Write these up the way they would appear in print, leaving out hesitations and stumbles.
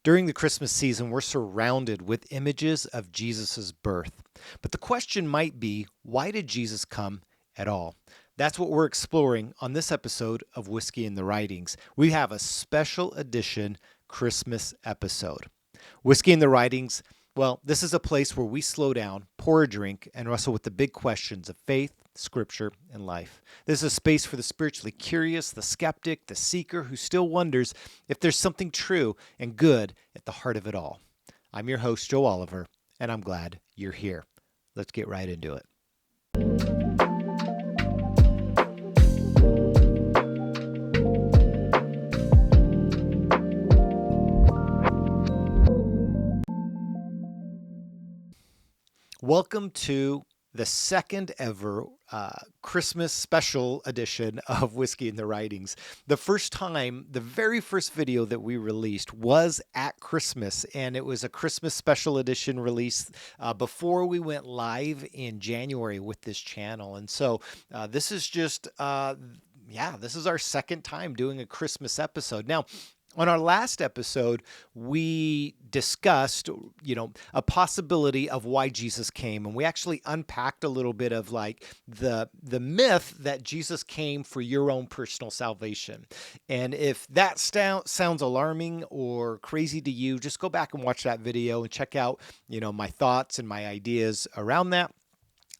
During the Christmas season, we're surrounded with images of Jesus' birth. But the question might be, why did Jesus come at all? That's what we're exploring on this episode of Whiskey in the Writings. We have a special edition Christmas episode. Whiskey in the Writings, well, this is a place where we slow down, pour a drink, and wrestle with the big questions of faith, scripture, and life. This is a space for the spiritually curious, the skeptic, the seeker who still wonders if there's something true and good at the heart of it all. I'm your host, Joe Oliver, and I'm glad you're here. Let's get right into it. Welcome to the second ever Christmas special edition of Whiskey in the Writings. The very first video that we released was at Christmas, and it was a Christmas special edition release before we went live in January with this channel. And so this is just, this is our second time doing a Christmas episode. Now, on our last episode, we discussed, a possibility of why Jesus came. And we actually unpacked a little bit of like the myth that Jesus came for your own personal salvation. And if that sounds alarming or crazy to you, just go back and watch that video and check out, my thoughts and my ideas around that.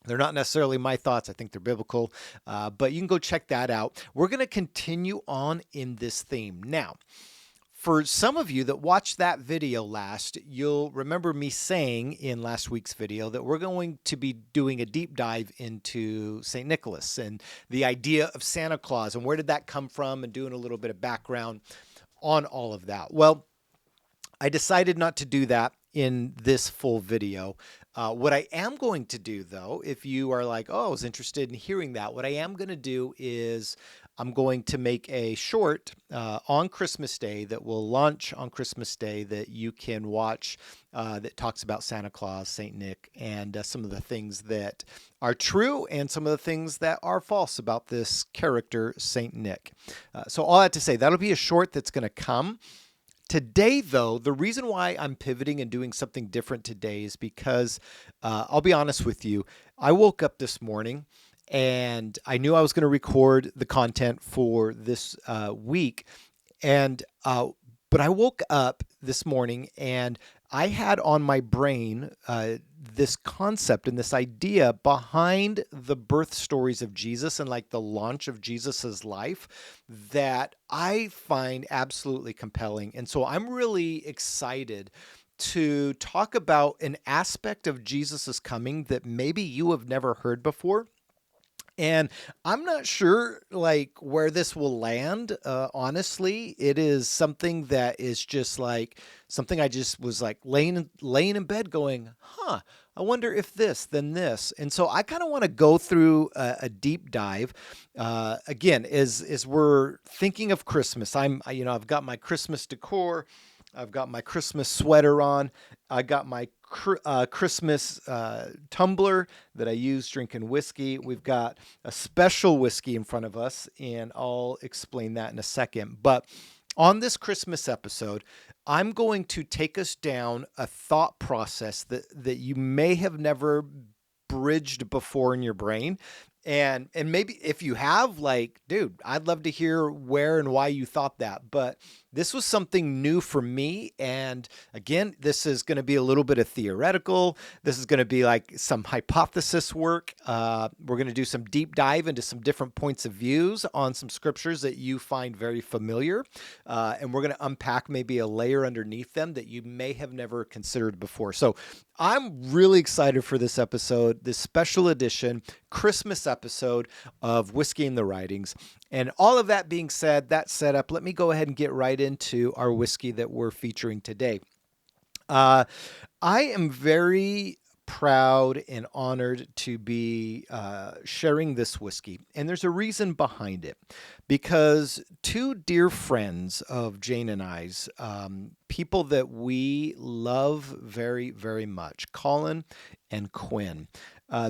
They're not necessarily my thoughts. I think they're biblical, but you can go check that out. We're going to continue on in this theme. Now, for some of you that watched that video last, you'll remember me saying in last week's video that we're going to be doing a deep dive into St. Nicholas and the idea of Santa Claus and where did that come from, and doing a little bit of background on all of that. Well, I decided not to do that in this full video. What I am going to do, though, if you are like, oh, I was interested in hearing that, what I am going to do is I'm going to make a short on Christmas Day that will launch on Christmas Day that you can watch that talks about Santa Claus, St. Nick, and some of the things that are true and some of the things that are false about this character, St. Nick. So all that to say, that'll be a short that's going to come. Today, though, the reason why I'm pivoting and doing something different today is because I'll be honest with you. I woke up this morning and I knew I was going to record the content for this week. But I woke up this morning and I had on my brain this concept and this idea behind the birth stories of Jesus and like the launch of Jesus's life that I find absolutely compelling. And so I'm really excited to talk about an aspect of Jesus's coming that maybe you have never heard before. And I'm not sure where this will land. Honestly, it is something that is just like something I just was like laying in bed going, I wonder if this, then this. And so I kind of want to go through a deep dive. Again, as we're thinking of Christmas, I've got my Christmas decor. I've got my Christmas sweater on. I got my Christmas tumbler that I use drinking whiskey. We've got a special whiskey in front of us, and I'll explain that in a second. But on this Christmas episode, I'm going to take us down a thought process that you may have never bridged before in your brain. And maybe if you have, dude, I'd love to hear where and why you thought that. But this was something new for me. And again, this is going to be a little bit of theoretical. This is going to be like some hypothesis work. We're going to do some deep dive into some different points of views on some scriptures that you find very familiar. And we're going to unpack maybe a layer underneath them that you may have never considered before. So I'm really excited for this episode, this special edition Christmas episode of Whiskey in the Writings. And all of that being said, that set up, let me go ahead and get right into our whiskey that we're featuring today. I am very proud and honored to be sharing this whiskey. And there's a reason behind it. Because two dear friends of Jane and I's, people that we love very, very much, Colin and Quinn,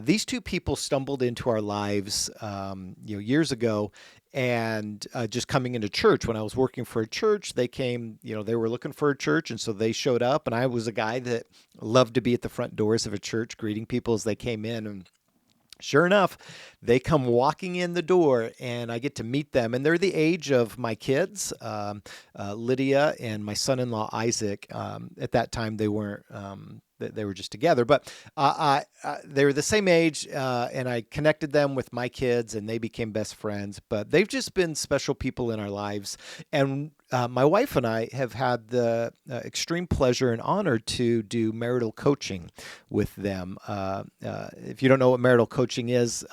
these two people stumbled into our lives years ago. and just coming into church. When I was working for a church, they came, they were looking for a church, and so they showed up, and I was a guy that loved to be at the front doors of a church greeting people as they came in. And sure enough, they come walking in the door, and I get to meet them. And they're the age of my kids, Lydia and my son-in-law Isaac. At that time, they weren't. They were just together, but they were the same age, and I connected them with my kids, and they became best friends. But they've just been special people in our lives, and my wife and I have had the extreme pleasure and honor to do marital coaching with them. If you don't know what marital coaching is,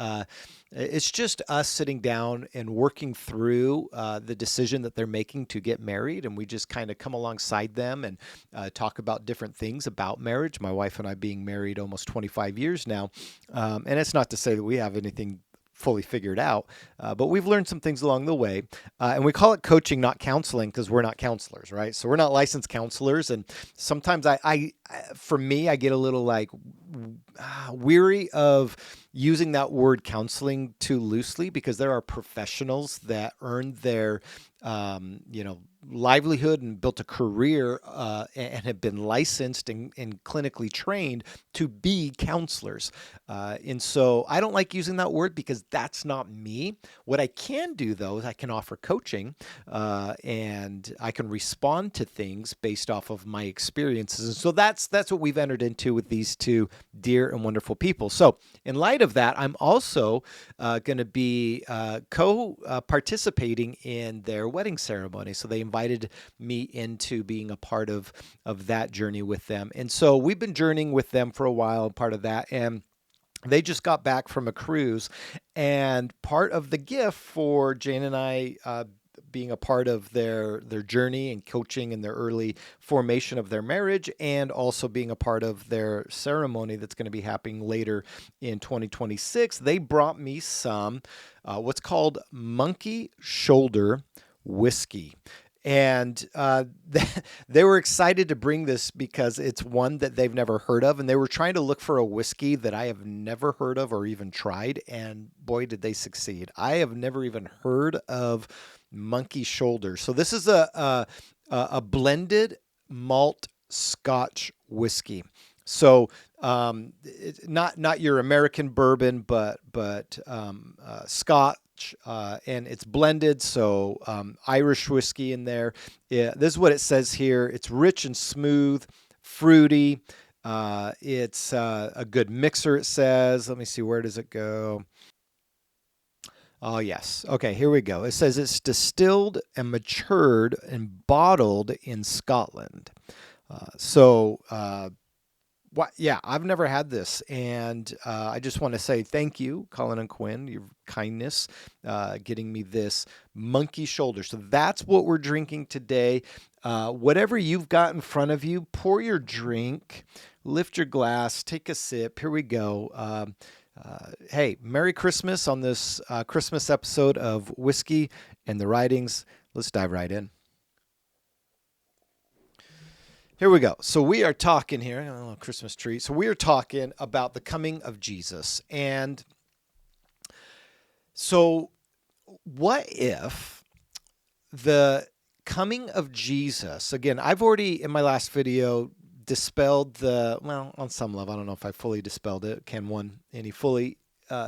it's just us sitting down and working through the decision that they're making to get married. And we just kind of come alongside them and talk about different things about marriage. My wife and I being married almost 25 years now. And it's not to say that we have anything fully figured out, but we've learned some things along the way. And we call it coaching, not counseling, because we're not counselors, right? So we're not licensed counselors. And sometimes for me, I get a little weary of using that word counseling too loosely, because there are professionals that earn their, livelihood and built a career and have been licensed and clinically trained to be counselors. And so I don't like using that word because that's not me. What I can do, though, is I can offer coaching and I can respond to things based off of my experiences. And so that's what we've entered into with these two dear and wonderful people. So in light of that, I'm also going to be participating in their wedding ceremony. So they invited me into being a part of that journey with them. And so we've been journeying with them for a while, part of that. And they just got back from a cruise. And part of the gift for Jane and I being a part of their journey and coaching in their early formation of their marriage, and also being a part of their ceremony that's going to be happening later in 2026, they brought me some what's called monkey shoulder whiskey. And they were excited to bring this because it's one that they've never heard of. And they were trying to look for a whiskey that I have never heard of or even tried. And boy, did they succeed. I have never even heard of monkey shoulder. So this is a blended malt Scotch whiskey. So not your American bourbon, but Scotch. And it's blended, so Irish whiskey in there. Yeah, this is what it says here. It's rich and smooth, fruity. It's a good mixer, it says. Let me see, where does it go? Oh, yes. Okay, here we go. It says it's distilled and matured and bottled in Scotland. Yeah, I've never had this, and I just want to say thank you, Colin and Quinn, your kindness, getting me this monkey shoulder. So that's what we're drinking today. Whatever you've got in front of you, pour your drink, lift your glass, take a sip. Here we go. Hey, Merry Christmas on this Christmas episode of Whiskey and the Writings. Let's dive right in. Here we go. So we are talking here, a little Christmas tree. So we are talking about the coming of Jesus. And so what if the coming of Jesus, again, I've already in my last video dispelled on some level, I don't know if I fully dispelled it. Can one fully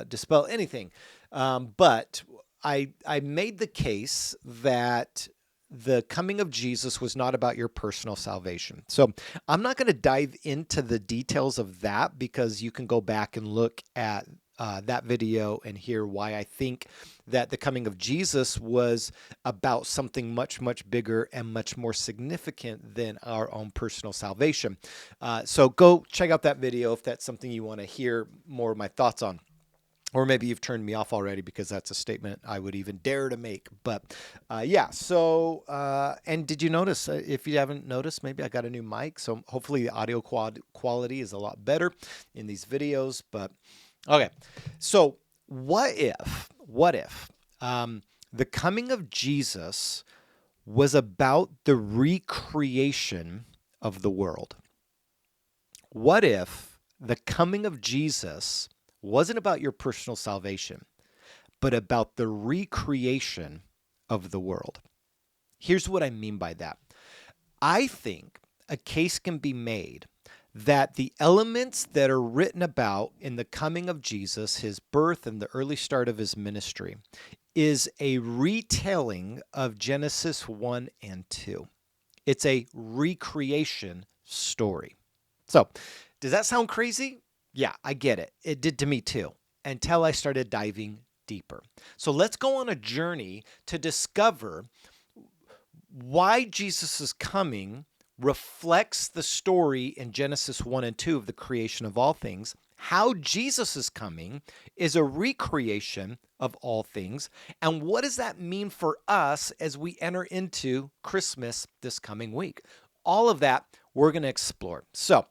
dispel anything? But I made the case that the coming of Jesus was not about your personal salvation. So I'm not going to dive into the details of that, because you can go back and look at that video and hear why I think that the coming of Jesus was about something much, much bigger and much more significant than our own personal salvation. So go check out that video if that's something you want to hear more of my thoughts on. Or maybe you've turned me off already, because that's a statement I would even dare to make. But yeah, so, and did you notice, if you haven't noticed, maybe I got a new mic. So hopefully the audio quality is a lot better in these videos. But okay, so what if the coming of Jesus was about the recreation of the world? What if the coming of Jesus wasn't about your personal salvation, but about the recreation of the world. Here's what I mean by that. I think a case can be made that the elements that are written about in the coming of Jesus, his birth and the early start of his ministry, is a retelling of Genesis 1 and 2. It's a recreation story. So, does that sound crazy? Yeah, I get it. It did to me too, until I started diving deeper. So let's go on a journey to discover why Jesus' coming reflects the story in Genesis 1 and 2 of the creation of all things, how Jesus' coming is a recreation of all things, and what does that mean for us as we enter into Christmas this coming week? All of that we're going to explore. So,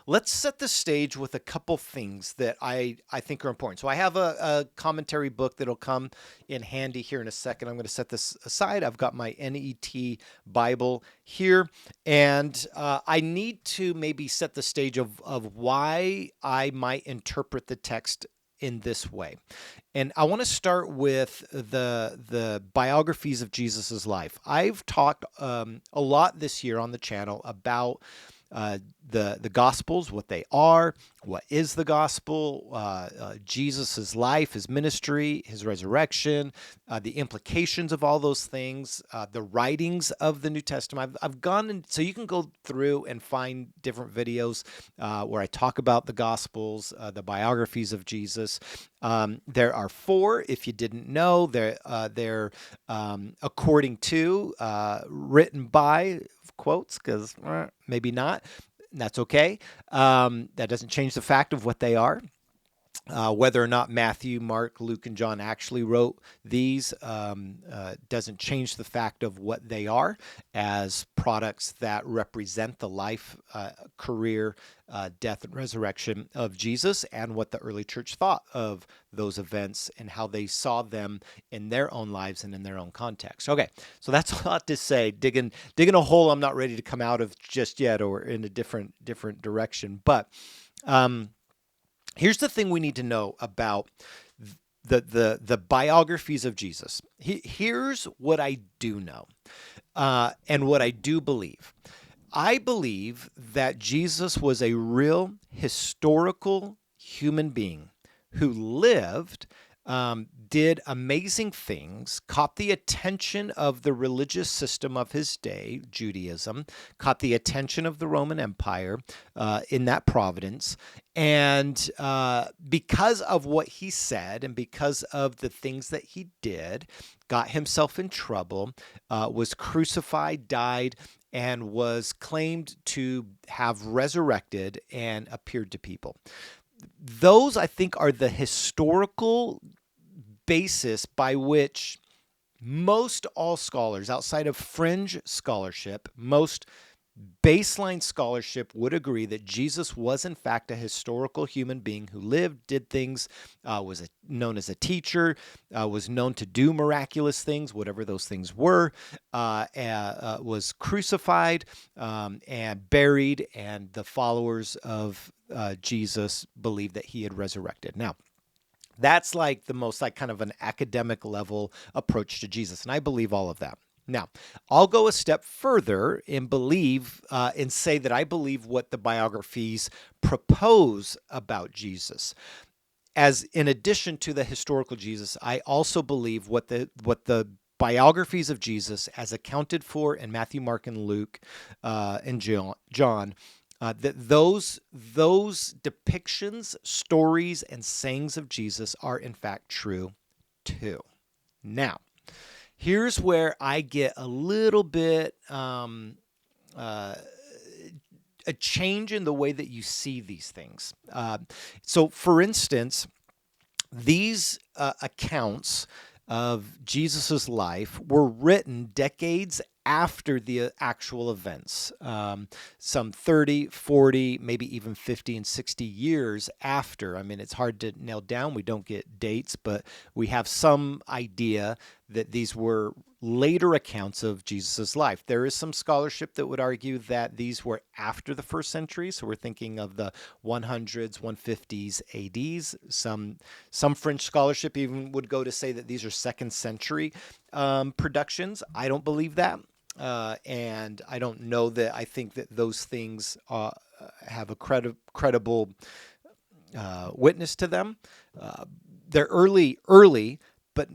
let's set the stage with a couple things that I think are important. So I have a commentary book that'll come in handy here in a second. I'm going to set this aside. I've got my NET Bible here, and I need to maybe set the stage of why I might interpret the text in this way. And I want to start with the biographies of Jesus's life. I've talked a lot this year on the channel about the Gospels, what they are, what is the Gospel, Jesus' life, his ministry, his resurrection, the implications of all those things, the writings of the New Testament. I've gone in, so you can go through and find different videos where I talk about the Gospels, the biographies of Jesus. There are 4, if you didn't know. They're according to, written by, quotes, because maybe not. That's okay. That doesn't change the fact of what they are. Whether or not Matthew, Mark, Luke, and John actually wrote these doesn't change the fact of what they are as products that represent the life, career, death, and resurrection of Jesus, and what the early church thought of those events and how they saw them in their own lives and in their own context. Okay, so that's a lot to say. Digging a hole I'm not ready to come out of just yet, or in a different direction. But here's the thing we need to know about the biographies of Jesus. Here's what I do know, and what I do believe. I believe that Jesus was a real historical human being who lived, did amazing things, caught the attention of the religious system of his day, Judaism, caught the attention of the Roman Empire in that providence. And because of what he said and because of the things that he did, got himself in trouble, was crucified, died, and was claimed to have resurrected and appeared to people. Those, I think, are the historical basis by which most all scholars, outside of fringe scholarship, most baseline scholarship would agree that Jesus was in fact a historical human being who lived, did things, was known as a teacher, was known to do miraculous things, whatever those things were, was crucified and buried, and the followers of Jesus believed that he had resurrected. Now, that's like the most kind of an academic level approach to Jesus, and I believe all of that. Now, I'll go a step further and say that I believe what the biographies propose about Jesus. As in addition to the historical Jesus, I also believe what the biographies of Jesus, as accounted for in Matthew, Mark, and Luke, and John, that those depictions, stories, and sayings of Jesus are in fact true too. Now, here's where I get a little bit a change in the way that you see these things. So, for instance, these accounts of Jesus's life were written decades after the actual events, some 30, 40, maybe even 50 and 60 years after. I mean, it's hard to nail down. We don't get dates, but we have some idea that these were later accounts of Jesus's life. There is some scholarship that would argue that these were after the first century, so we're thinking of the 100s, 150s ADs. Some French scholarship even would go to say that these are second century productions. I don't believe that. And I don't know that I think that those things have a credible witness to them. They're early, but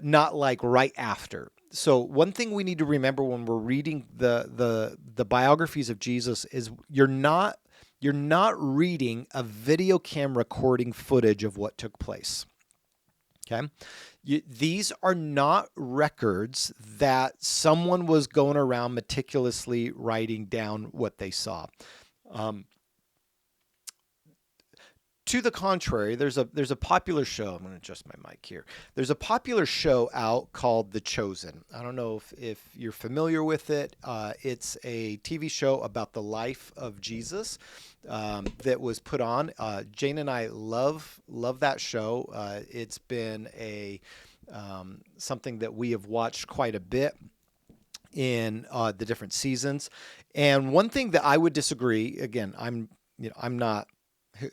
not like right after. So one thing we need to remember when we're reading the biographies of Jesus is you're not reading a video cam recording footage of what took place. Okay. These are not records that someone was going around meticulously writing down what they saw. To the contrary, there's a popular show. I'm going to adjust my mic here. There's a popular show out called The Chosen. I don't know if you're familiar with it. It's a TV show about the life of Jesus that was put on. Jane and I love that show. It's been something that we have watched quite a bit in the different seasons. And one thing that I would disagree, again, I'm not.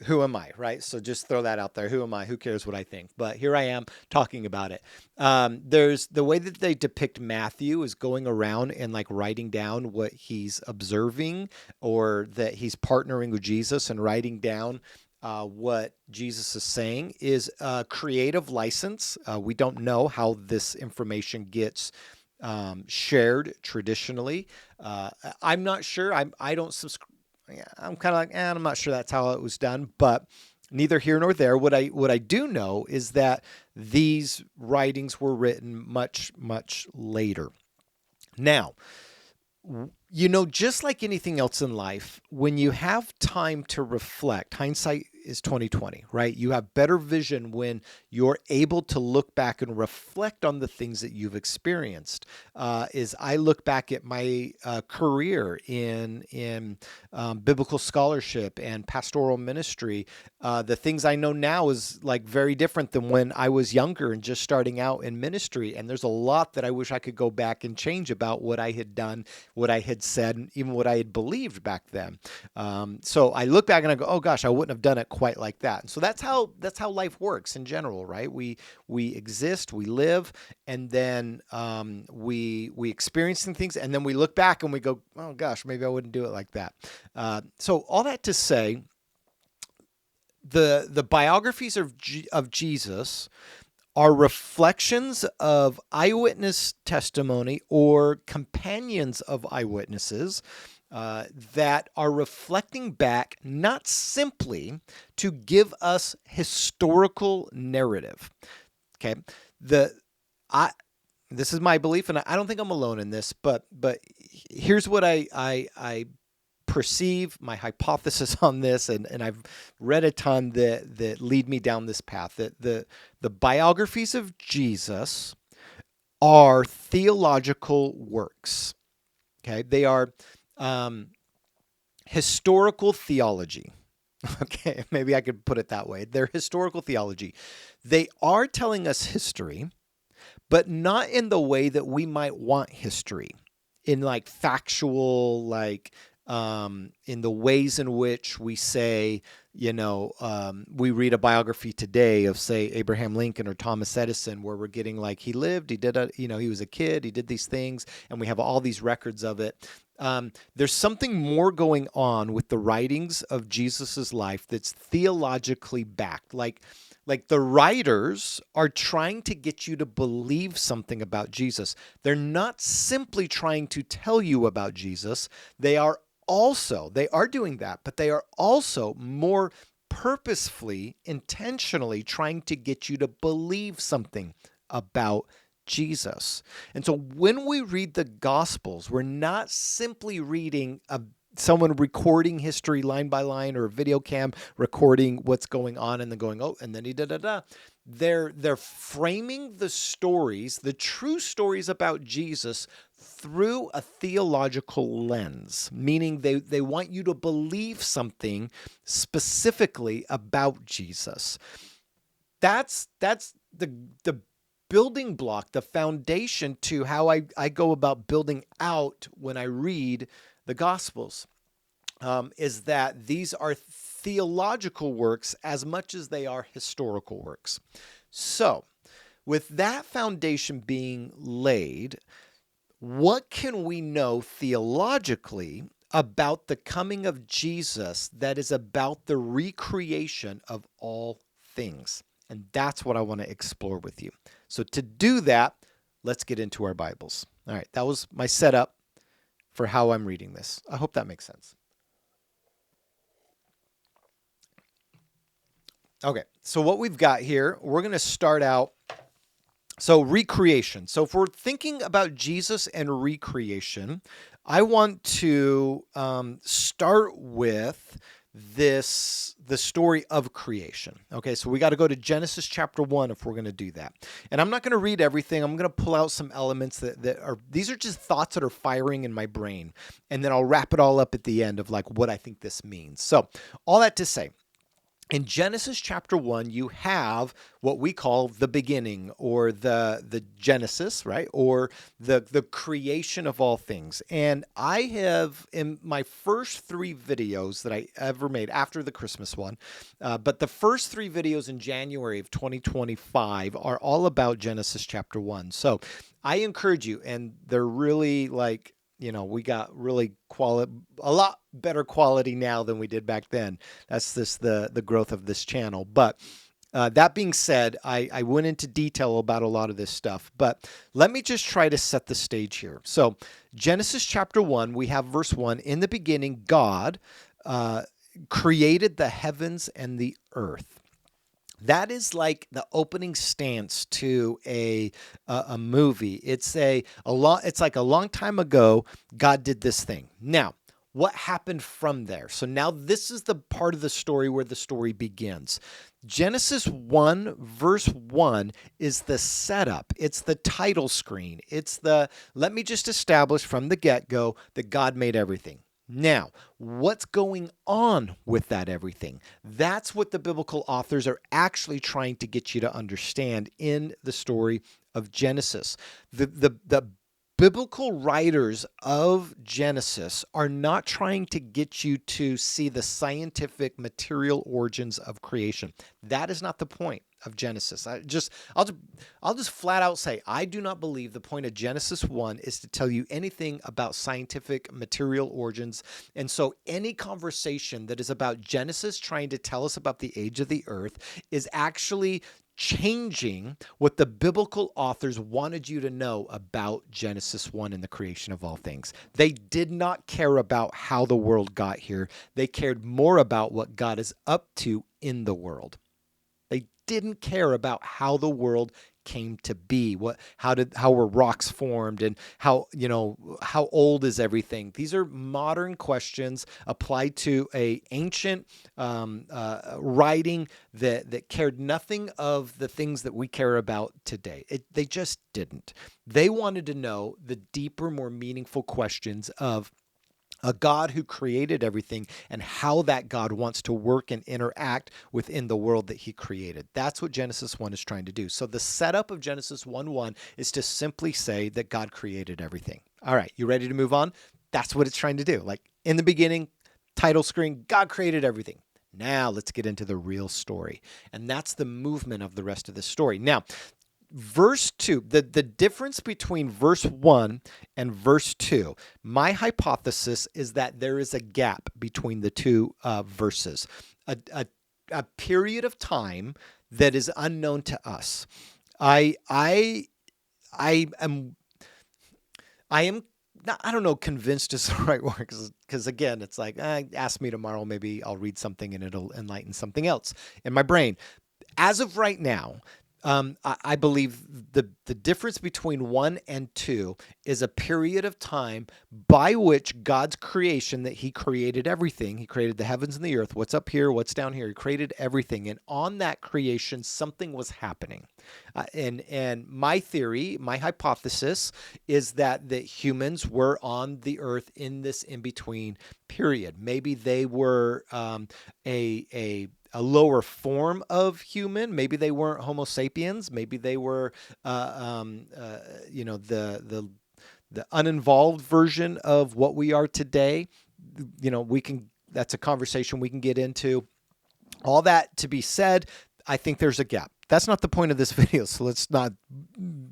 Who am I, right? So just throw that out there. Who am I? Who cares what I think? But here I am talking about it. There's the way that they depict Matthew is going around and like writing down what he's observing, or that he's partnering with Jesus and writing down what Jesus is saying is a creative license. We don't know how this information gets shared traditionally. I'm not sure. I don't subscribe. Yeah, I'm kind of like, I'm not sure that's how it was done, but neither here nor there. What I do know is that these writings were written much, much later. Now, just like anything else in life, when you have time to reflect, hindsight is 2020, right? You have better vision when you're able to look back and reflect on the things that you've experienced. As I look back at my career in biblical scholarship and pastoral ministry, the things I know now is like very different than when I was younger and just starting out in ministry. And there's a lot that I wish I could go back and change about what I had done, what I had said, and even what I had believed back then. So I look back and I go, oh gosh, I wouldn't have done it quite like that. And so that's how life works in general, right? We exist, we live, and then we experience some things, and then we look back and we go, oh gosh, maybe I wouldn't do it like that. So all that to say, the biographies of Jesus are reflections of eyewitness testimony or companions of eyewitnesses that are reflecting back not simply to give us historical narrative. Okay, this is my belief, and I don't think I'm alone in this, but here's what I perceive, my hypothesis on this, and I've read a ton that lead me down this path, that the biographies of Jesus are theological works. Okay, they are historical theology. Okay, maybe I could put it that way. They're historical theology. They are telling us history, but not in the way that we might want history, in like factual, like in the ways in which we say, we read a biography today of, say, Abraham Lincoln or Thomas Edison, where we're getting like, he lived, he did, he was a kid, he did these things, and we have all these records of it. There's something more going on with the writings of Jesus's life that's theologically backed. Like the writers are trying to get you to believe something about Jesus. They're not simply trying to tell you about Jesus. They are doing that, but they are also more purposefully, intentionally trying to get you to believe something about Jesus. And so when we read the Gospels, we're not simply reading someone recording history line by line, or a video cam recording what's going on and then going, oh, and then he da-da-da. They're framing the stories, the true stories about Jesus, through a theological lens, meaning they want you to believe something specifically about Jesus. That's the building block, the foundation to how I go about building out when I read the Gospels, is that these are theological works as much as they are historical works. So, with that foundation being laid, what can we know theologically about the coming of Jesus that is about the recreation of all things? And that's what I want to explore with you. So to do that, let's get into our Bibles. All right, that was my setup for how I'm reading this. I hope that makes sense. Okay, so what we've got here, we're going to start out. So recreation. So if we're thinking about Jesus and recreation, I want to start with the story of creation. Okay, so we got to go to Genesis chapter 1 if we're going to do that. And I'm not going to read everything. I'm going to pull out some elements that are, these are just thoughts that are firing in my brain. And then I'll wrap it all up at the end of like what I think this means. So all that to say, in Genesis chapter 1, you have what we call the beginning, or the Genesis, right? Or the creation of all things. And I have, in my first 3 videos that I ever made after the Christmas one, but the first 3 videos in January of 2025 are all about Genesis chapter 1. So I encourage you, and they're really like, we got really a lot better quality now than we did back then. That's just the growth of this channel. But that being said, I went into detail about a lot of this stuff. But let me just try to set the stage here. So Genesis chapter 1, we have verse 1. In the beginning, God created the heavens and the earth. That is like the opening stance to a movie. It's like a long time ago, God did this thing. Now, what happened from there? So now this is the part of the story where the story begins. Genesis 1 verse 1 is the setup. It's the title screen. Let me just establish from the get-go that God made everything. Now, what's going on with that everything? That's what the biblical authors are actually trying to get you to understand in the story of Genesis. The biblical writers of Genesis are not trying to get you to see the scientific material origins of creation. That is not the point of Genesis. I'll just flat out say, I do not believe the point of Genesis 1 is to tell you anything about scientific material origins. And so any conversation that is about Genesis trying to tell us about the age of the earth is actually changing what the biblical authors wanted you to know about Genesis 1 and the creation of all things. They did not care about how the world got here. They cared more about what God is up to in the world. They didn't care about how the world came to be, how were rocks formed, and how old is everything. These are modern questions applied to a ancient writing that cared nothing of the things that we care about today. They just didn't. They wanted to know the deeper, more meaningful questions of a God who created everything and how that God wants to work and interact within the world that he created. That's what Genesis 1 is trying to do. So the setup of Genesis 1:1 is to simply say that God created everything. All right, you ready to move on? That's what it's trying to do. Like in the beginning, title screen, God created everything. Now let's get into the real story. And that's the movement of the rest of the story. Now, verse 2, the difference between verse 1 and verse 2, my hypothesis is that there is a gap between the two verses, a period of time that is unknown to us. I am not, I don't know, convinced is the right word, because again, it's like, ask me tomorrow, maybe I'll read something and it'll enlighten something else in my brain. As of right now, I believe the The difference between 1 and 2 is a period of time by which God's creation, that he created everything. He created the heavens and the earth. What's up here? What's down here? He created everything. And on that creation, something was happening. And my theory, my hypothesis is that the humans were on the earth in this in-between period. Maybe they were a lower form of human. Maybe they weren't Homo sapiens. Maybe they were, the uninvolved version of what we are today. That's a conversation we can get into. All that to be said, I think there's a gap. That's not the point of this video, so let's not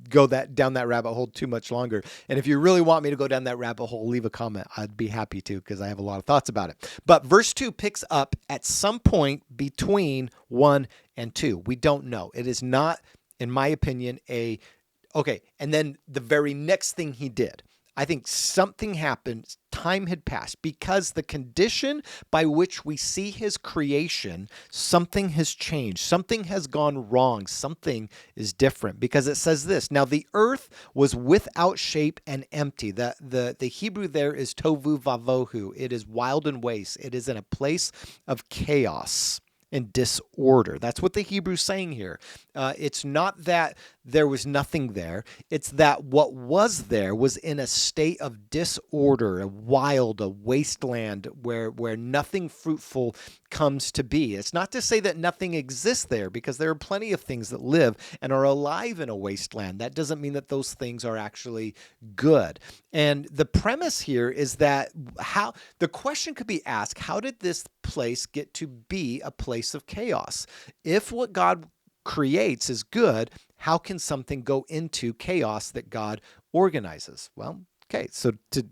go down that rabbit hole too much longer. And if you really want me to go down that rabbit hole, leave a comment. I'd be happy to, because I have a lot of thoughts about it. But verse 2 picks up at some point between 1 and 2. We don't know. It is not, in my opinion, okay. And then the very next thing he did, I think something happened, time had passed, because the condition by which we see his creation, something has changed, something has gone wrong, something is different, because it says this: now the earth was without shape and empty. The Hebrew there is tovu vavohu. It is wild and waste. It is in a place of chaos and disorder. That's what the Hebrew's saying here. It's not that there was nothing there. It's that what was there was in a state of disorder, a wasteland where nothing fruitful comes to be. It's not to say that nothing exists there, because there are plenty of things that live and are alive in a wasteland. That doesn't mean that those things are actually good. And the premise here is that the question could be asked, how did this place get to be a place of chaos? If what God creates is good, how can something go into chaos that God organizes? Well, okay, so to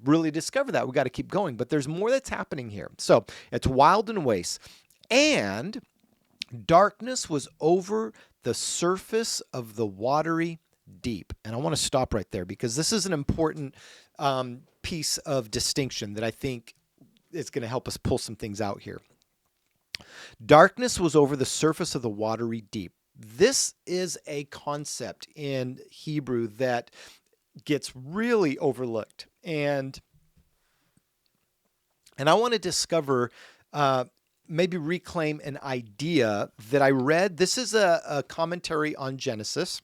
really discover that, we got to keep going, but there's more that's happening here. So it's wild and waste, and darkness was over the surface of the watery deep. And I want to stop right there, because this is an important piece of distinction that I think is going to help us pull some things out here. Darkness was over the surface of the watery deep. This is a concept in Hebrew that gets really overlooked. And I want to discover, maybe reclaim an idea that I read. This is a commentary on Genesis.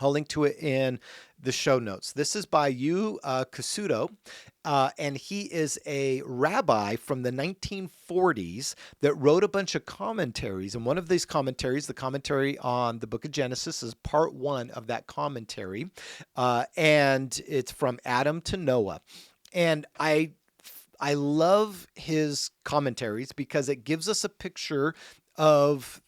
I'll link to it in the show notes. This is by Kasudo, and he is a rabbi from the 1940s that wrote a bunch of commentaries. And one of these commentaries, the commentary on the book of Genesis, is part 1 of that commentary, and it's from Adam to Noah. And I love his commentaries because it gives us a picture of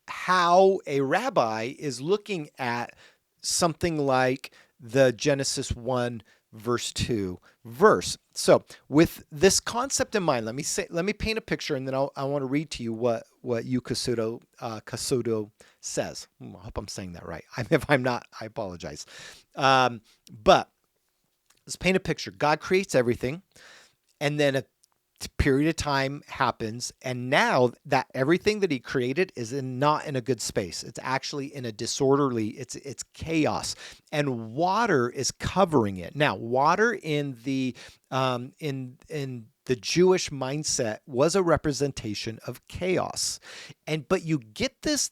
how a rabbi is looking at something like the Genesis 1 verse 2 verse. So with this concept in mind, let me paint a picture, and then I want to read to you what Kasudo says. I hope I'm saying that right. If I'm not, I apologize. But let's paint a picture. God creates everything, and then a period of time happens, and now that everything that he created is not in a good space. It's actually in a disorderly, it's chaos, and water is covering it. Now, water in the Jewish mindset was a representation of chaos. But you get this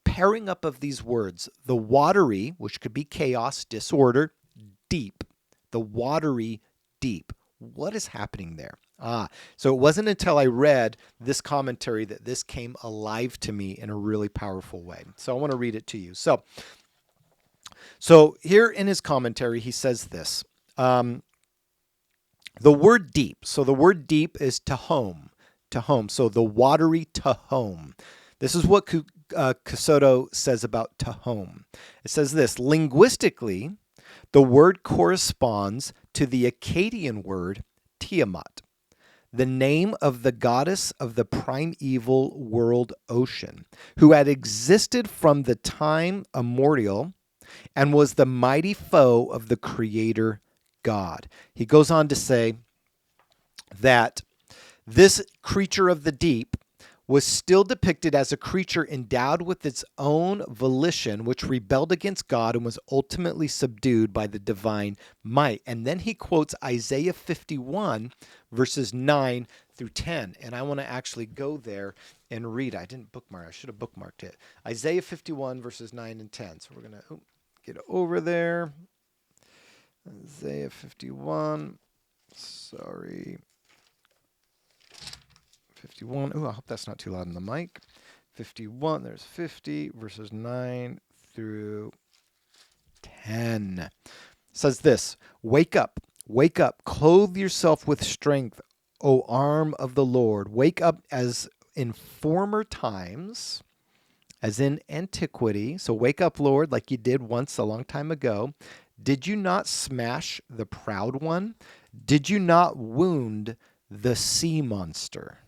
pairing up of these words, the watery, which could be chaos, disorder, deep, the watery deep. What is happening there? So it wasn't until I read this commentary that this came alive to me in a really powerful way. So I want to read it to you. So here in his commentary, he says this, the word deep. So the word deep is tahom. So the watery tahom. This is what Kasudo says about tahom. It says this: linguistically, the word corresponds to the Akkadian word Tiamat, the name of the goddess of the primeval world ocean, who had existed from the time immemorial and was the mighty foe of the creator God. He goes on to say that this creature of the deep was still depicted as a creature endowed with its own volition, which rebelled against God and was ultimately subdued by the divine might. And then he quotes Isaiah 51, verses 9 through 10. And I want to actually go there and read. I didn't bookmark. I should have bookmarked it. Isaiah 51, verses 9 and 10. So we're going to get over there. Isaiah 51. Sorry. 51. Oh, I hope that's not too loud in the mic. 51. There's 50, verses 9 through 10. It says this: wake up, clothe yourself with strength, O arm of the Lord. Wake up as in former times, as in antiquity. So wake up, Lord, like you did once a long time ago. Did you not smash the proud one? Did you not wound the sea monster?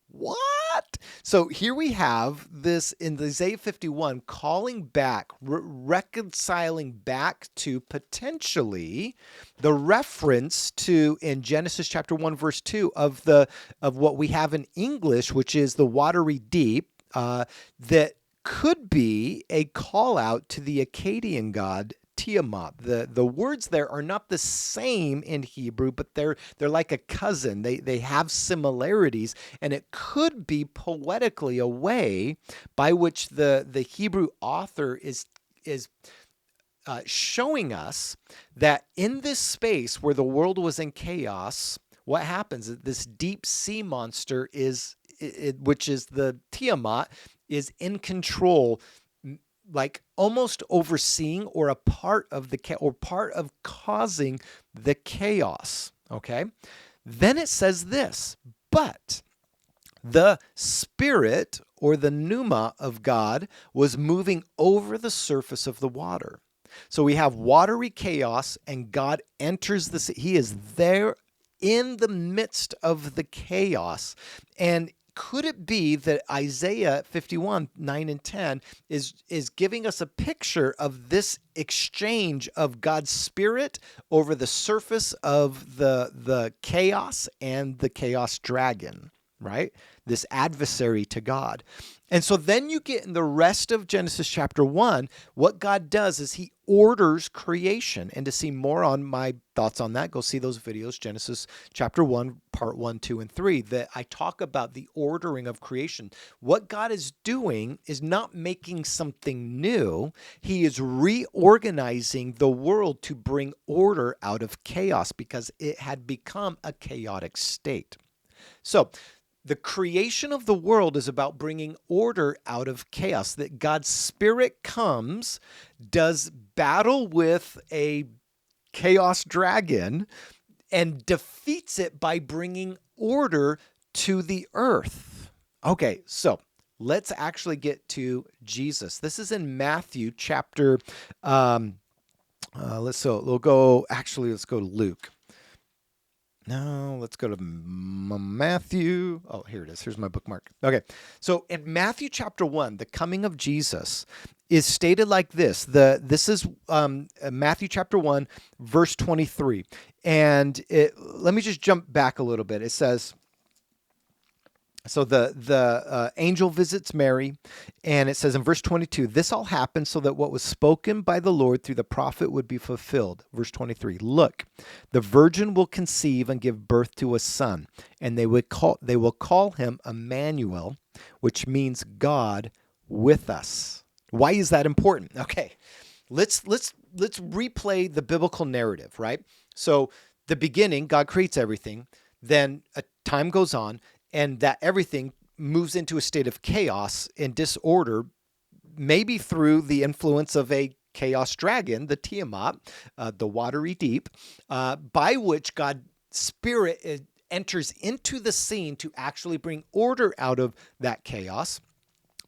What? So here we have this in Isaiah 51 calling back, reconciling back to potentially the reference to in Genesis chapter 1 verse 2 of what we have in English, which is the watery deep, that could be a call out to the Akkadian god Tiamat. The words there are not the same in Hebrew, but they're like a cousin. They have similarities, and it could be poetically a way by which the Hebrew author is showing us that in this space where the world was in chaos, what happens is this deep sea monster which is the Tiamat, is in control, like almost overseeing or a part of part of causing the chaos. Okay. Then it says this: but the Spirit or the pneuma of God was moving over the surface of the water. So we have watery chaos, and God enters the sea. He is there in the midst of the chaos. And could it be that Isaiah 51, 9 and 10 is giving us a picture of this exchange of God's Spirit over the surface of the chaos and the chaos dragon, right? This adversary to God. And so then you get in the rest of Genesis chapter 1, what God does is he orders creation. And to see more on my thoughts on that, go see those videos, Genesis chapter 1, part 1, 2, and 3, that I talk about the ordering of creation. What God is doing is not making something new. He is reorganizing the world to bring order out of chaos because it had become a chaotic state. So the creation of the world is about bringing order out of chaos, that God's Spirit comes, does battle with a chaos dragon, and defeats it by bringing order to the earth. Okay, so let's actually get to Jesus. This is in Matthew chapter, let's go to Luke. No, let's go to Matthew. Oh, here it is. Here's my bookmark. Okay. So in Matthew chapter 1, the coming of Jesus is stated like this. This is Matthew chapter 1, verse 23. And let me just jump back a little bit. It says, so the angel visits Mary, and it says in verse 22, this all happened so that what was spoken by the Lord through the prophet would be fulfilled. Verse 23, look, the virgin will conceive and give birth to a son, and they will call him Emmanuel, which means God with us. Why is that important? Okay, let's replay the biblical narrative, right? So the beginning, God creates everything. Then a time goes on, and that everything moves into a state of chaos and disorder, maybe through the influence of a chaos dragon, the Tiamat, the watery deep, by which God's Spirit enters into the scene to actually bring order out of that chaos.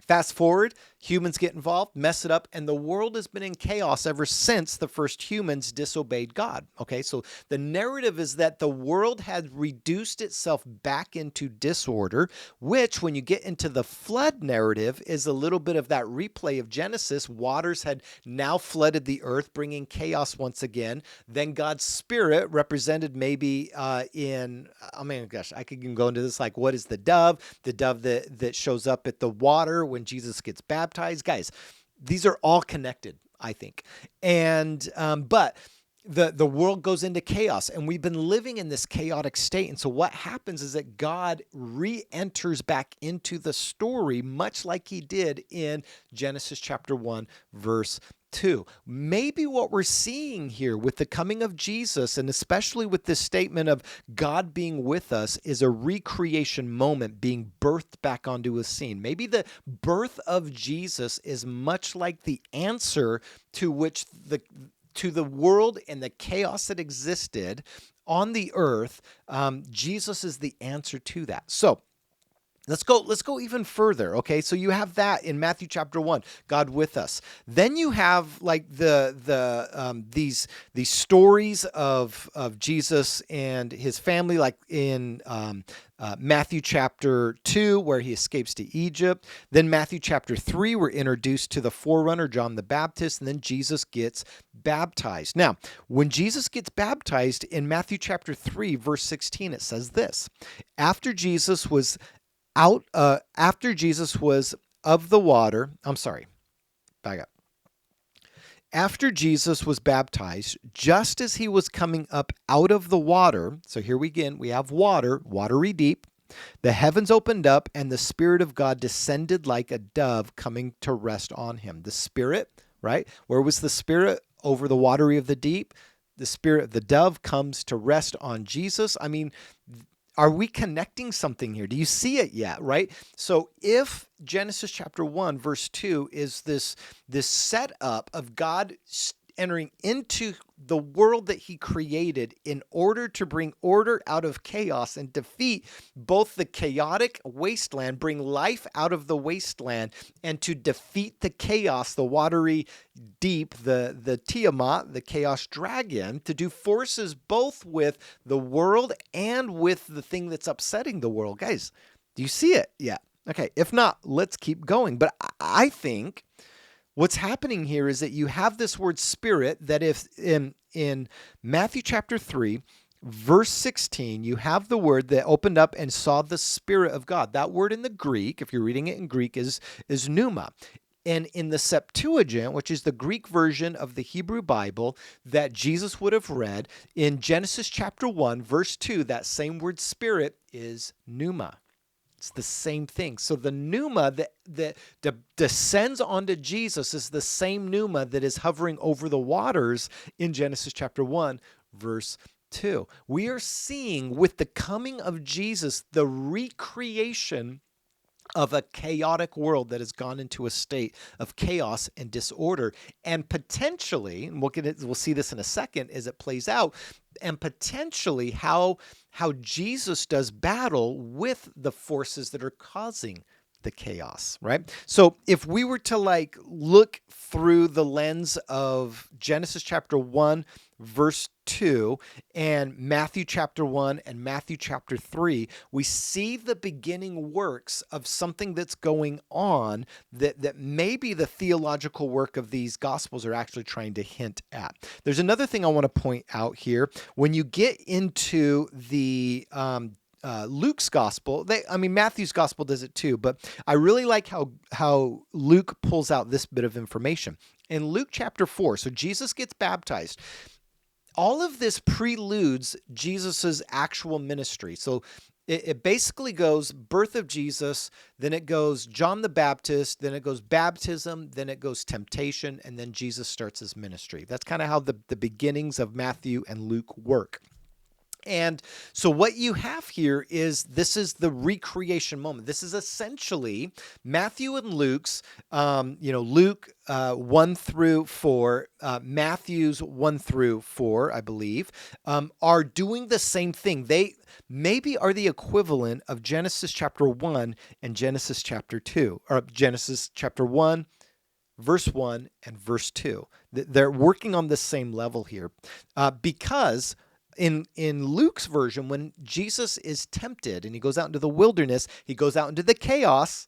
Fast forward Humans get involved, mess it up, and the world has been in chaos ever since the first humans disobeyed God. Okay, so the narrative is that the world had reduced itself back into disorder, which, when you get into the flood narrative, is a little bit of that replay of Genesis. Waters had now flooded the earth, bringing chaos once again. Then God's Spirit, represented maybe I could go into this, like, what is the dove? The dove that shows up at the water when Jesus gets baptized. Guys, these are all connected, I think. And but the world goes into chaos, and we've been living in this chaotic state. And so what happens is that God re-enters back into the story, much like he did in Genesis chapter 1, verse 2. Maybe what we're seeing here with the coming of Jesus, and especially with this statement of God being with us, is a recreation moment being birthed back onto a scene. Maybe the birth of Jesus is much like the answer to the world and the chaos that existed on the earth. Jesus is the answer to that. So let's go even further. Okay, so you have that in Matthew chapter 1, God with us. Then you have like these stories of Jesus and his family, like in Matthew chapter 2, where he escapes to Egypt. Then Matthew chapter 3, we're introduced to the forerunner, John the Baptist, and then Jesus gets baptized. Now, when Jesus gets baptized in Matthew chapter 3, verse 16, it says this: after Jesus was of the water, back up. After Jesus was baptized, just as he was coming up out of the water, so here we have water, watery deep, the heavens opened up, and the Spirit of God descended like a dove, coming to rest on him. The Spirit, right? Where was the Spirit? Over the watery of the deep. The Spirit of the dove comes to rest on Jesus. I mean, are we connecting something here? Do you see it yet, right? So if Genesis chapter 1, verse 2 is this setup of God entering into the world that he created in order to bring order out of chaos and defeat both the chaotic wasteland, bring life out of the wasteland, and to defeat the chaos, the watery deep, the Tiamat, the chaos dragon, to do forces both with the world and with the thing that's upsetting the world. Guys, do you see it? Yeah. Okay. If not, let's keep going. But I think what's happening here is that you have this word Spirit, that if in Matthew chapter 3, verse 16, you have the word that opened up and saw the Spirit of God. That word in the Greek, if you're reading it in Greek, is pneuma. And in the Septuagint, which is the Greek version of the Hebrew Bible that Jesus would have read, in Genesis chapter 1, verse 2, that same word Spirit is pneuma. It's the same thing. So the pneuma that descends onto Jesus is the same pneuma that is hovering over the waters in Genesis chapter 1, verse 2. We are seeing, with the coming of Jesus, the recreation of a chaotic world that has gone into a state of chaos and disorder, and potentially, and we'll see this in a second as it plays out, and potentially how Jesus does battle with the forces that are causing the chaos, right? So if we were to look through the lens of Genesis chapter 1, verse 2, and Matthew chapter 1 and Matthew chapter 3, we see the beginning works of something that's going on that maybe the theological work of these gospels are actually trying to hint at. There's another thing I want to point out here. When you get into the Luke's gospel, Matthew's gospel does it too, but I really like how Luke pulls out this bit of information. In Luke chapter 4, so Jesus gets baptized. All of this preludes Jesus's actual ministry. So it basically goes birth of Jesus, then it goes John the Baptist, then it goes baptism, then it goes temptation, and then Jesus starts his ministry. That's kind of how the beginnings of Matthew and Luke work. And so what you have here is this is the recreation moment. This is essentially Matthew and Luke's, Luke 1 through 4, Matthew's 1 through 4, I believe, are doing the same thing. They maybe are the equivalent of Genesis chapter 1 and Genesis chapter 2, or Genesis chapter 1 verse 1 and verse 2. They're working on the same level here because in Luke's version, when Jesus is tempted and he goes out into the wilderness, he goes out into the chaos,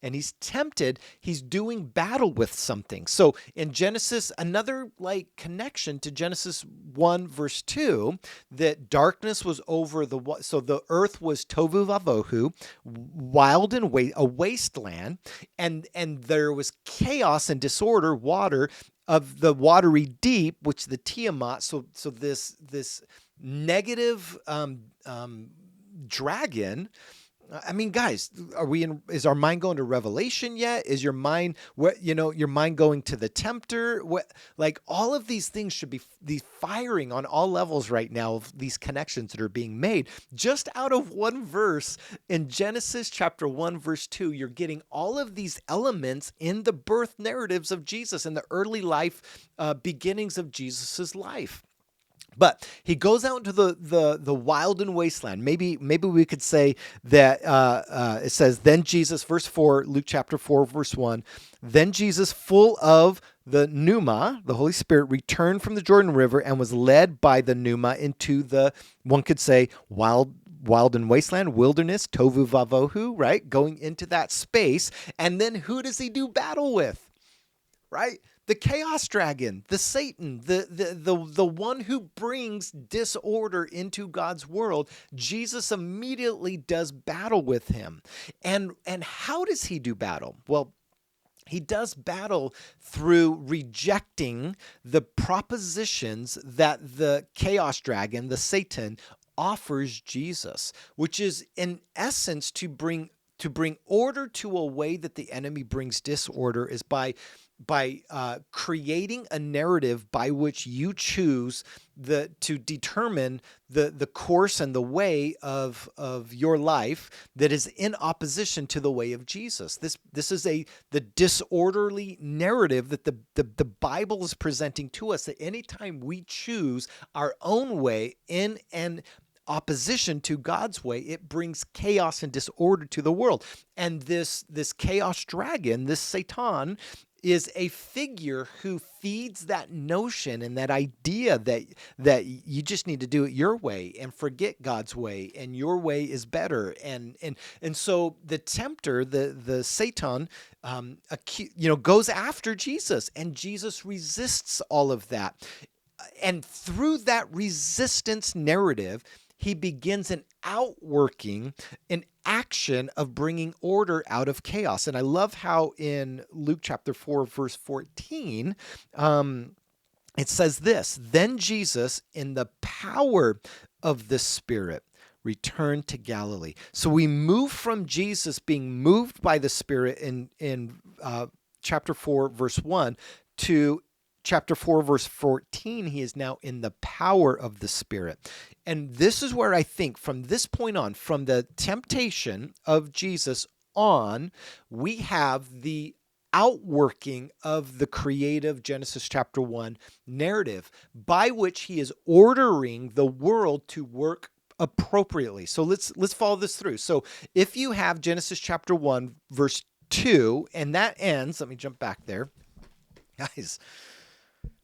and he's tempted, he's doing battle with something. So in Genesis, another like connection to Genesis 1 verse 2, that darkness was over so the earth was tovu vavohu, wild and a wasteland, and there was chaos and disorder, water of the watery deep, which the Tiamat, so this negative dragon. I mean, guys, is our mind going to Revelation yet? Is your mind, your mind going to the tempter? Like all of these things should be firing on all levels right now of these connections that are being made. Just out of one verse in Genesis chapter 1, verse 2, you're getting all of these elements in the birth narratives of Jesus and the early life beginnings of Jesus's life. But he goes out into the wild and wasteland. Maybe we could say that it says, then Jesus, verse 4, Luke chapter 4, verse 1, then Jesus, full of the pneuma, the Holy Spirit, returned from the Jordan River and was led by the pneuma into the, one could say, wild and wasteland, wilderness, tovu vavohu, right? Going into that space. And then who does he do battle with? Right? The chaos dragon, the Satan, the one who brings disorder into God's world. Jesus immediately does battle with him. And how does he do battle? Well, he does battle through rejecting the propositions that the chaos dragon, the Satan, offers Jesus, which is in essence to bring order to a way that the enemy brings disorder, is by creating a narrative by which you choose to determine the course and the way of your life that is in opposition to the way of Jesus. This is the disorderly narrative that the Bible is presenting to us, that anytime we choose our own way in an opposition to God's way, it brings chaos and disorder to the world. And this chaos dragon, this Satan, is a figure who feeds that notion and that idea that you just need to do it your way and forget God's way, and your way is better. And so the tempter, the Satan, goes after Jesus, and Jesus resists all of that. And through that resistance narrative, he begins an outworking, an action of bringing order out of chaos. And I love how in Luke chapter 4, verse 14, it says this, then Jesus, in the power of the Spirit, returned to Galilee. So we move from Jesus being moved by the Spirit in chapter 4, verse 1, to chapter 4, verse 14, he is now in the power of the Spirit. And this is where I think from this point on, from the temptation of Jesus on, we have the outworking of the creative Genesis chapter 1 narrative by which he is ordering the world to work appropriately. So let's follow this through. So if you have Genesis chapter 1, verse 2, and that ends, let me jump back there. Guys,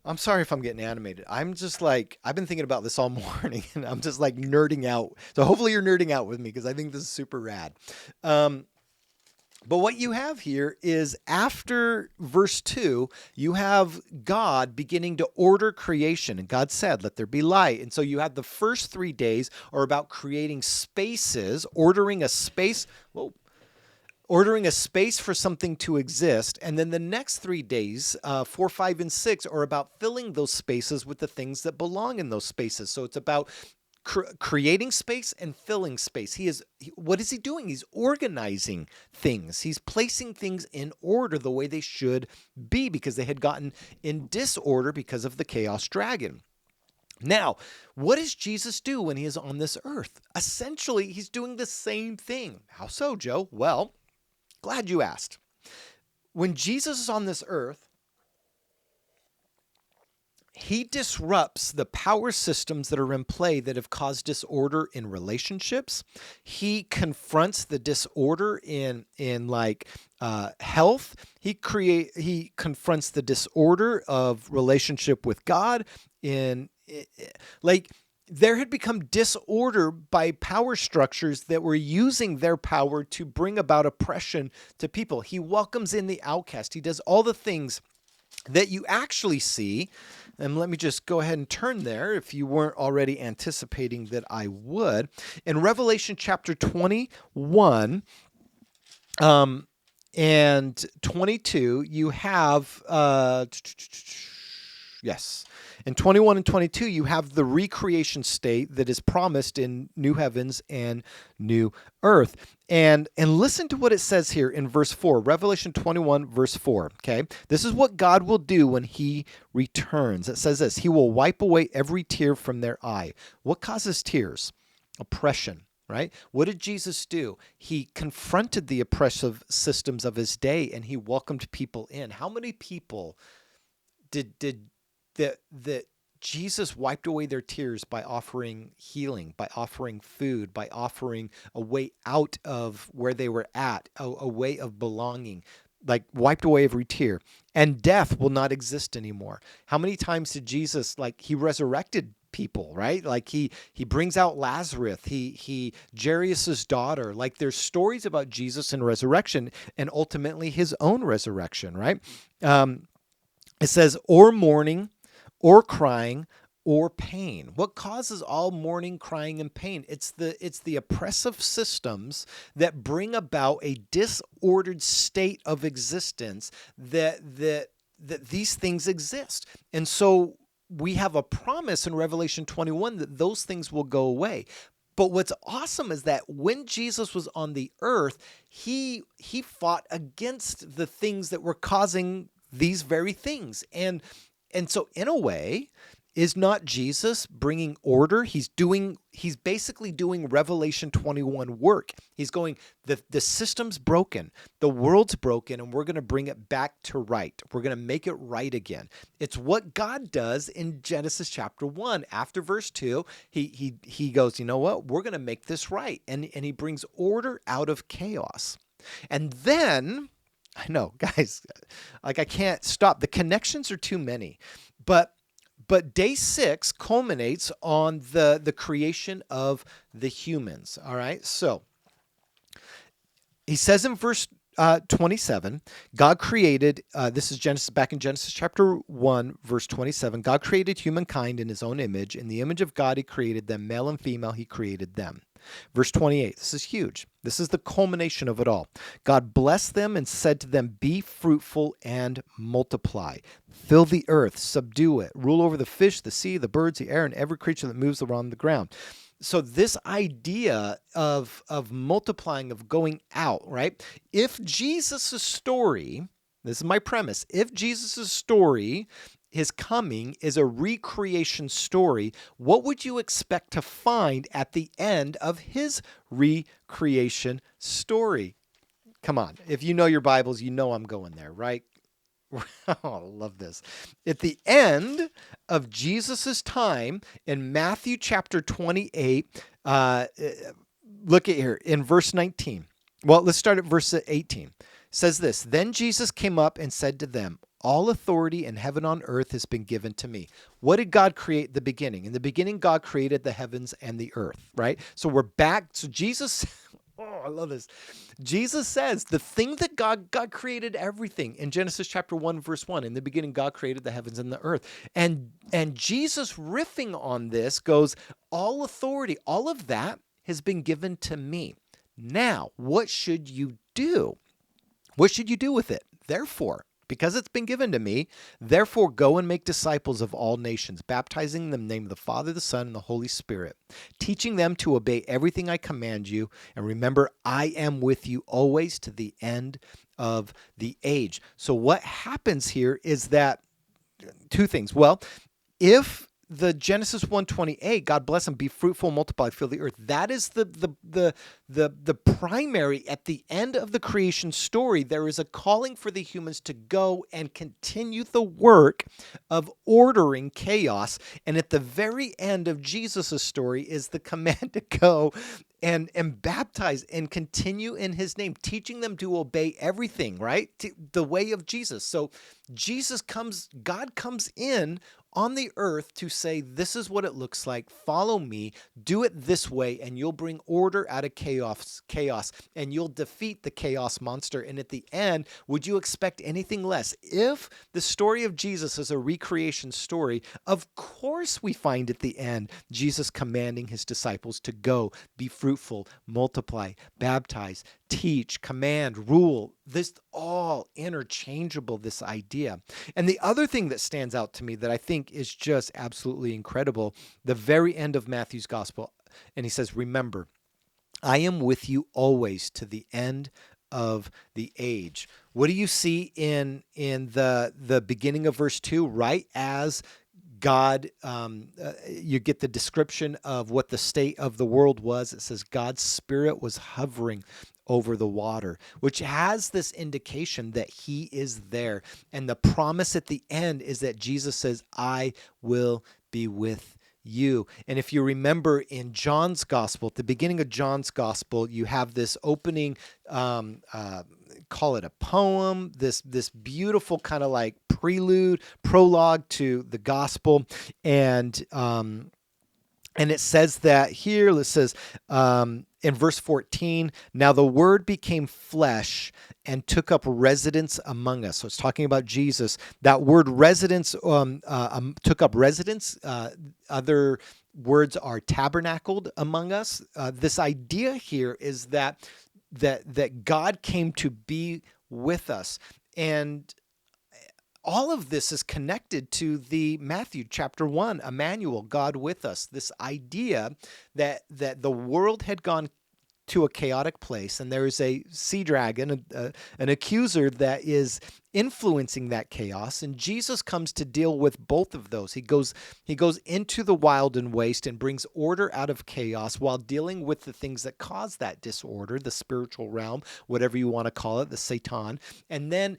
I'm sorry if I'm getting animated. I'm just like, I've been thinking about this all morning, and I'm just like nerding out. So hopefully you're nerding out with me, because I think this is super rad. But what you have here is, after verse 2, you have God beginning to order creation. And God said, let there be light. And so you have the first 3 days are about creating spaces, ordering a space. Whoa. Ordering a space for something to exist. And then the next 3 days, 4, 5, and 6, are about filling those spaces with the things that belong in those spaces. So it's about creating space and filling space. What is he doing? He's organizing things. He's placing things in order the way they should be, because they had gotten in disorder because of the chaos dragon. Now, what does Jesus do when he is on this earth? Essentially, he's doing the same thing. How so, Joe? Well, glad you asked. When Jesus is on this earth, he disrupts the power systems that are in play that have caused disorder in relationships. He confronts the disorder in like health. He confronts the disorder of relationship with God in like there had become disorder by power structures that were using their power to bring about oppression to people. He welcomes in the outcast. He does all the things that you actually see. And let me just go ahead and turn there if you weren't already anticipating that I would. In Revelation chapter 21 and 22, you have, yes. In 21 and 22, you have the recreation state that is promised in new heavens and new earth. And listen to what it says here in verse 4, Revelation 21, verse 4, okay? This is what God will do when he returns. It says this, he will wipe away every tear from their eye. What causes tears? Oppression, right? What did Jesus do? He confronted the oppressive systems of his day and he welcomed people in. How many people did that Jesus wiped away their tears by offering healing, by offering food, by offering a way out of where they were at, a way of belonging, like wiped away every tear. And death will not exist anymore. How many times did Jesus, like he resurrected people, right? Like he brings out Lazarus, he Jairus's daughter. Like there's stories about Jesus and resurrection and ultimately his own resurrection, right? It says, or mourning, or crying, or pain. What causes all mourning, crying, and pain? It's the oppressive systems that bring about a disordered state of existence that these things exist. And so we have a promise in Revelation 21 that those things will go away. But what's awesome is that when Jesus was on the earth, he fought against the things that were causing these very things. And so in a way, is not Jesus bringing order? He's basically doing Revelation 21 work. He's going, the system's broken, the world's broken, and we're going to bring it back to right. We're going to make it right again. It's what God does in Genesis chapter 1. After verse 2, he goes, you know what? We're going to make this right. And he brings order out of chaos. And then, I know, guys, like I can't stop. The connections are too many. But day 6 culminates on the creation of the humans. All right. So he says in verse 27, God created, this is Genesis, back in Genesis chapter 1, verse 27, God created humankind in his own image. In the image of God, he created them, male and female, he created them. Verse 28, this is huge. This is the culmination of it all. God blessed them and said to them, be fruitful and multiply. Fill the earth, subdue it, rule over the fish, the sea, the birds, the air, and every creature that moves around the ground. So this idea of multiplying, of going out, right? If Jesus' story, this is my premise, if Jesus' story, his coming, is a recreation story, what would you expect to find at the end of his recreation story? Come on. If you know your Bibles, you know I'm going there, right? Oh, I love this. At the end of Jesus's time in Matthew chapter 28, look at here in verse 19. Well, let's start at verse 18. It says this, then Jesus came up and said to them, all authority in heaven and on earth has been given to me. What did God create at the beginning? In the beginning, God created the heavens and the earth, right? So we're back. So Jesus, oh, I love this. Jesus says the thing that God created everything in Genesis chapter 1, verse 1. In the beginning, God created the heavens and the earth. And Jesus riffing on this goes, all authority, all of that has been given to me. Now, what should you do? What should you do with it? Therefore, because it's been given to me, therefore go and make disciples of all nations, baptizing them in the name of the Father, the Son, and the Holy Spirit, teaching them to obey everything I command you. And remember, I am with you always to the end of the age. So what happens here is that two things. Well, if the Genesis 1:28, God bless them, be fruitful, multiply, fill the earth. That is the primary. At the end of the creation story, there is a calling for the humans to go and continue the work of ordering chaos. And at the very end of Jesus' story is the command to go and baptize and continue in his name, teaching them to obey everything, right? The way of Jesus. So God comes in on the earth to say, this is what it looks like. Follow me, do it this way, and you'll bring order out of chaos, and you'll defeat the chaos monster. And at the end, would you expect anything less? If the story of Jesus is a recreation story, of course we find at the end Jesus commanding his disciples to go, be fruitful, multiply, baptize, teach, command, rule. This all interchangeable, this idea. And the other thing that stands out to me that I think is just absolutely incredible, the very end of Matthew's gospel, and he says, remember, I am with you always to the end of the age. What do you see in the beginning of verse 2? Right as God, you get the description of what the state of the world was. It says God's Spirit was hovering over the water, which has this indication that he is there. And the promise at the end is that Jesus says, I will be with you. And if you remember in John's gospel, at the beginning of John's gospel, you have this opening, call it a poem, this beautiful kind of like prologue to the gospel. And it says that here, it says in verse 14, now the word became flesh and took up residence among us. So it's talking about Jesus. That word residence took up residence. Other words are tabernacled among us. This idea here is that God came to be with us. And all of this is connected to the Matthew chapter 1, Emmanuel, God with us. This idea that the world had gone to a chaotic place, and there is a sea dragon, an accuser that is influencing that chaos, and Jesus comes to deal with both of those. He goes into the wild and waste and brings order out of chaos while dealing with the things that cause that disorder, the spiritual realm, whatever you want to call it, the Satan. And then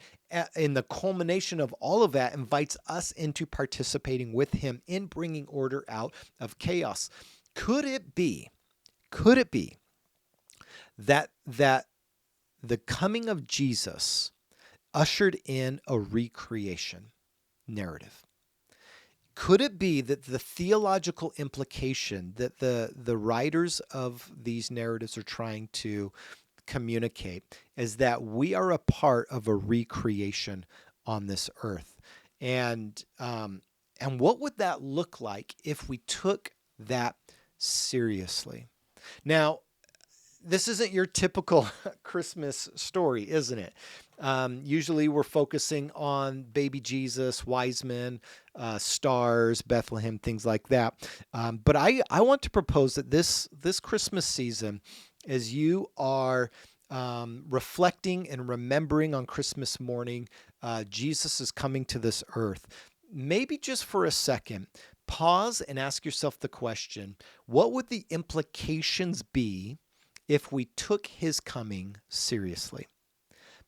in the culmination of all of that, invites us into participating with him in bringing order out of chaos. Could it be that the coming of Jesus ushered in a recreation narrative? Could it be that the theological implication that the writers of these narratives are trying to communicate is that we are a part of a recreation on this earth? And what would that look like if we took that seriously? Now, this isn't your typical Christmas story, isn't it? Usually we're focusing on baby Jesus, wise men, stars, Bethlehem, things like that. But I want to propose that this Christmas season, as you are reflecting and remembering on Christmas morning, Jesus is coming to this earth. Maybe just for a second, pause and ask yourself the question, what would the implications be if we took his coming seriously?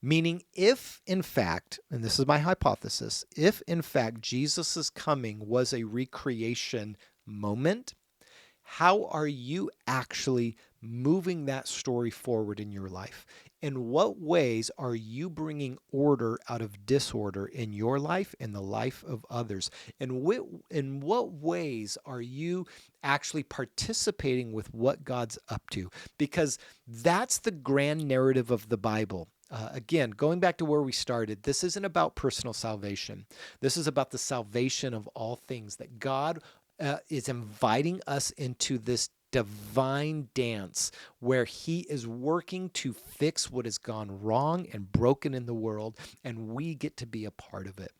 Meaning, if in fact, and this is my hypothesis, if in fact Jesus' coming was a recreation moment, how are you actually moving that story forward in your life? In what ways are you bringing order out of disorder in your life and the life of others? And in what ways are you actually participating with what God's up to? Because that's the grand narrative of the Bible. Again, going back to where we started, this isn't about personal salvation. This is about the salvation of all things, that God is inviting us into this divine dance where he is working to fix what has gone wrong and broken in the world, and we get to be a part of it.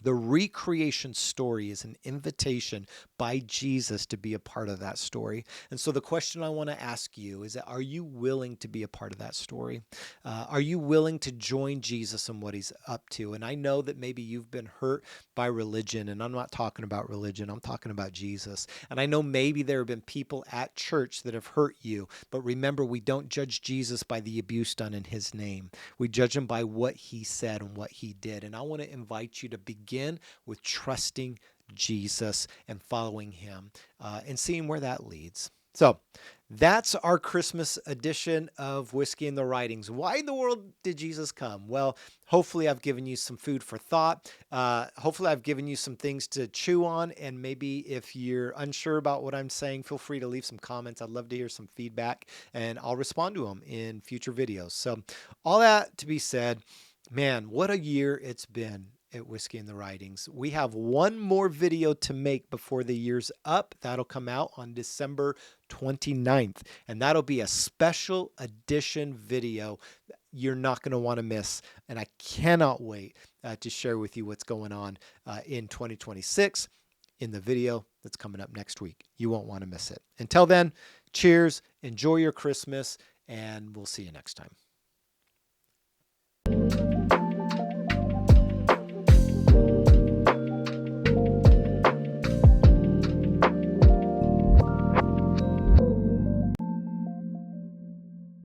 The recreation story is an invitation by Jesus to be a part of that story. And so the question I want to ask you is that, are you willing to be a part of that story? Are you willing to join Jesus in what he's up to? And I know that maybe you've been hurt by religion, and I'm not talking about religion, I'm talking about Jesus. And I know maybe there have been people at church that have hurt you, but remember, we don't judge Jesus by the abuse done in his name. We judge him by what he said and what he did. And I want to invite you to begin with trusting Jesus and following him and seeing where that leads. So that's our Christmas edition of Whiskey and the Writings. Why in the world did Jesus come? Well, hopefully I've given you some food for thought. Hopefully I've given you some things to chew on. And maybe if you're unsure about what I'm saying, feel free to leave some comments. I'd love to hear some feedback and I'll respond to them in future videos. So all that to be said, man, what a year it's been at Whiskey and the Writings. We have one more video to make before the year's up. That'll come out on December 29th, and that'll be a special edition video you're not going to want to miss. And I cannot wait to share with you what's going on in 2026 in the video that's coming up next week. You won't want to miss it. Until then, cheers, enjoy your Christmas, and we'll see you next time.